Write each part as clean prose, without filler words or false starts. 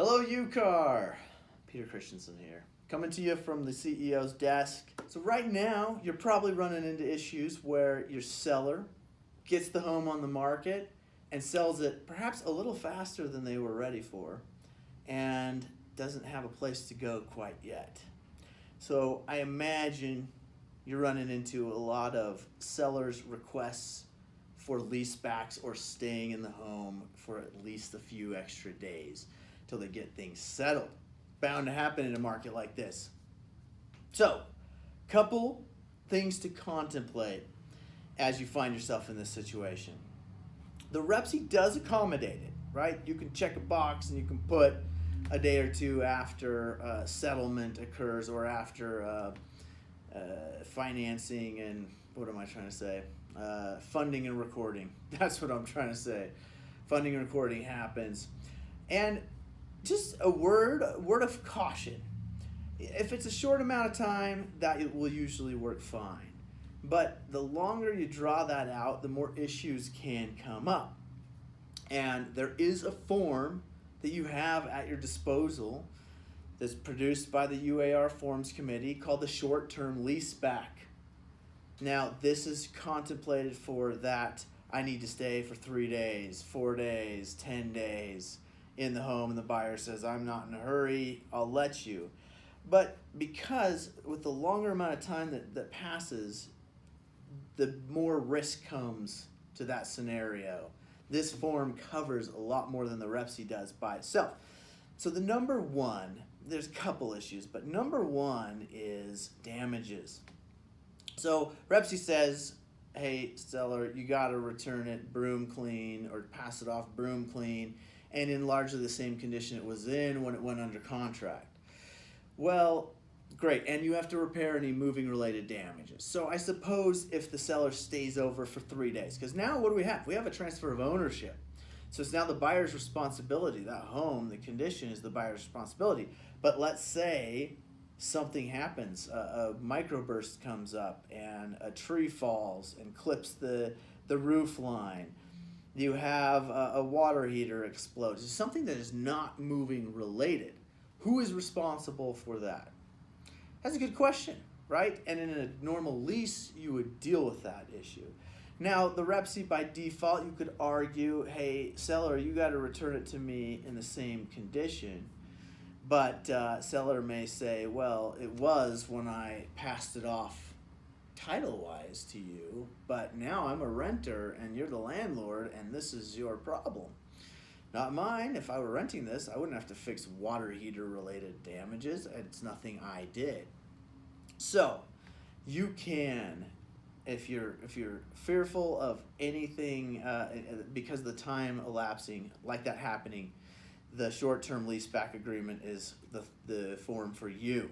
Hello, UCAR. Peter Christensen here, coming to you from the CEO's desk. So right now, you're probably running into issues where your seller gets the home on the market and sells it perhaps a little faster than they were ready for and doesn't have a place to go quite yet. So I imagine you're running into a lot of sellers' requests for leasebacks or staying in the home for at least a few extra days till they get things settled. Bound to happen in a market like this. So, couple things to contemplate as you find yourself in this situation. The Repsy does accommodate it, right? You can check a box and you can put a day or two after settlement occurs or after financing and what am I trying to say? Funding and recording. That's what I'm trying to say. Funding and recording happens. And just a word of caution. If it's a short amount of time, that it will usually work fine. But the longer you draw that out, the more issues can come up. And there is a form that you have at your disposal that's produced by the UAR Forms Committee called the Short-Term Leaseback. Now, this is contemplated for that I need to stay for 3 days, 4 days, 10 days in the home, and the buyer says, I'm not in a hurry, I'll let you. But because with the longer amount of time that passes, the more risk comes to that scenario. This form covers a lot more than the Repsy does by itself. So the number one, there's a couple issues, but number one is damages. So Repsy says, hey, seller, you got to return it broom clean or pass it off broom clean and in largely the same condition it was in when it went under contract. Well, great, and you have to repair any moving related damages. So I suppose if the seller stays over for 3 days, because now what do we have? We have a transfer of ownership. So it's now the buyer's responsibility. That home, the condition is the buyer's responsibility. But let's say something happens, a microburst comes up and a tree falls and clips the roof line. You have a water heater explodes. It's something that is not moving related. Who is responsible for that? That's a good question, right? And in a normal lease, you would deal with that issue. Now, the Repsy, by default, you could argue, hey, seller, you got to return it to me in the same condition. But seller may say, well, it was when I passed it off title-wise to you, but now I'm a renter and you're the landlord and this is your problem. Not mine. If I were renting this, I wouldn't have to fix water heater related damages. It's nothing I did. So you can, if you're fearful of anything because of the time elapsing like that happening, the short-term leaseback agreement is the form for you.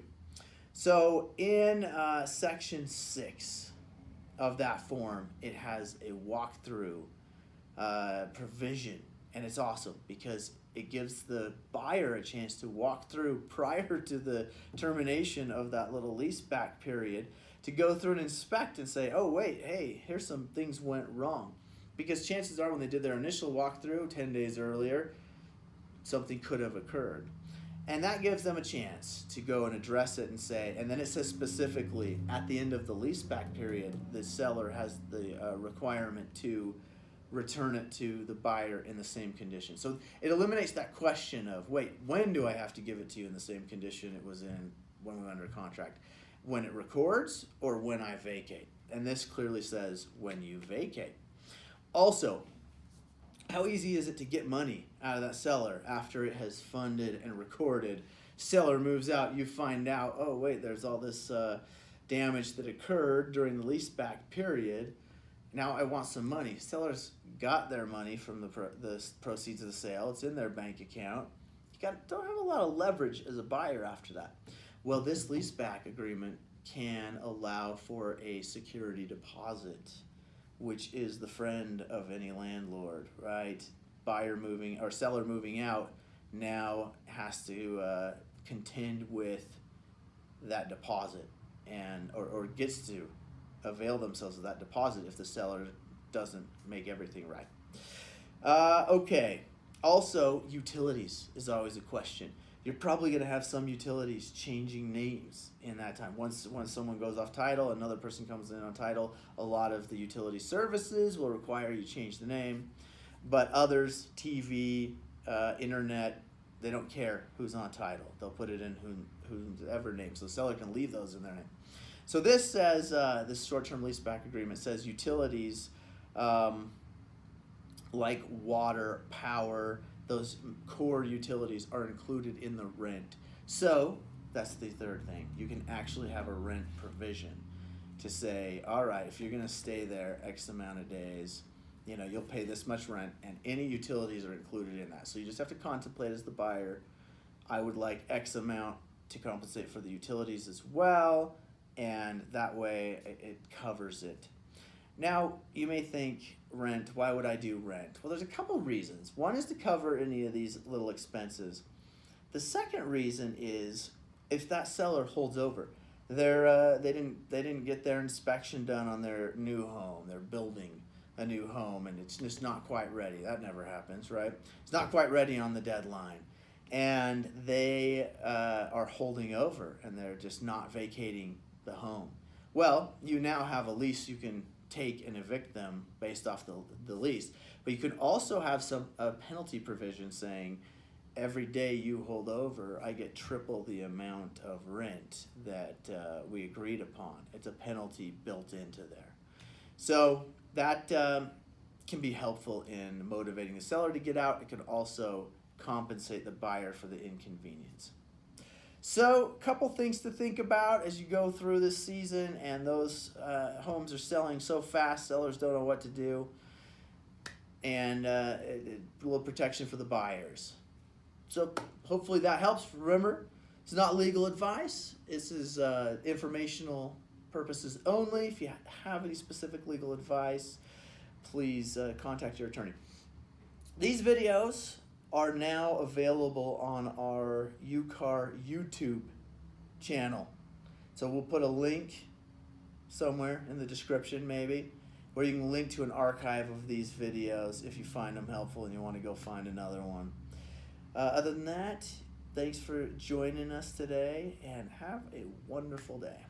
So in section 6 of that form, it has a walkthrough provision. And it's awesome because it gives the buyer a chance to walk through prior to the termination of that little leaseback period to go through and inspect and say, oh, wait, hey, here's some things went wrong. Because chances are when they did their initial walkthrough 10 days earlier, something could have occurred. And that gives them a chance to go and address it and say, and then it says specifically at the end of the leaseback period, the seller has the requirement to return it to the buyer in the same condition. So it eliminates that question of, wait, when do I have to give it to you in the same condition it was in when we were under contract? When it records or when I vacate? And this clearly says when you vacate. Also, how easy is it to get money out of that seller after it has funded and recorded? Seller moves out, you find out, oh wait, there's all this damage that occurred during the leaseback period. Now I want some money. Sellers got their money from the proceeds of the sale. It's in their bank account. You don't have a lot of leverage as a buyer after that. Well, this leaseback agreement can allow for a security deposit, which is the friend of any landlord, right? Buyer moving or seller moving out now has to contend with that deposit and or gets to avail themselves of that deposit if the seller doesn't make everything right. Okay, Also, utilities is always a question. You're probably going to have some utilities changing names in that time. Once someone goes off title, another person comes in on title. A lot of the utility services will require you change the name, but others, TV, internet, they don't care who's on title. They'll put it in whoever name. So the seller can leave those in their name. So this says, this short-term leaseback agreement says utilities like water, power, those core utilities are included in the rent. So that's the third thing. You can actually have a rent provision to say, all right, if you're going to stay there X amount of days, you'll pay this much rent, and any utilities are included in that. So you just have to contemplate as the buyer, I would like X amount to compensate for the utilities as well, and that way it covers it. Now, you may think, rent, why would I do rent? Well, there's a couple reasons. One is to cover any of these little expenses. The second reason is if that seller holds over. They didn't get their inspection done on their new home. They're building a new home, and it's just not quite ready. That never happens, right? It's not quite ready on the deadline. And they are holding over, and they're just not vacating the home. Well, you now have a lease you can take and evict them based off the lease. But you can also have a penalty provision saying, every day you hold over, I get triple the amount of rent that we agreed upon. It's a penalty built into there. So that can be helpful in motivating the seller to get out. It can also compensate the buyer for the inconvenience. So, a couple things to think about as you go through this season, and those homes are selling so fast, sellers don't know what to do, and a little protection for the buyers. So, hopefully that helps. Remember, it's not legal advice. This is informational purposes only. If you have any specific legal advice, please contact your attorney. These videos are now available on our UCAR YouTube channel. So we'll put a link somewhere in the description maybe, where you can link to an archive of these videos if you find them helpful and you want to go find another one. Other than that, thanks for joining us today, and have a wonderful day.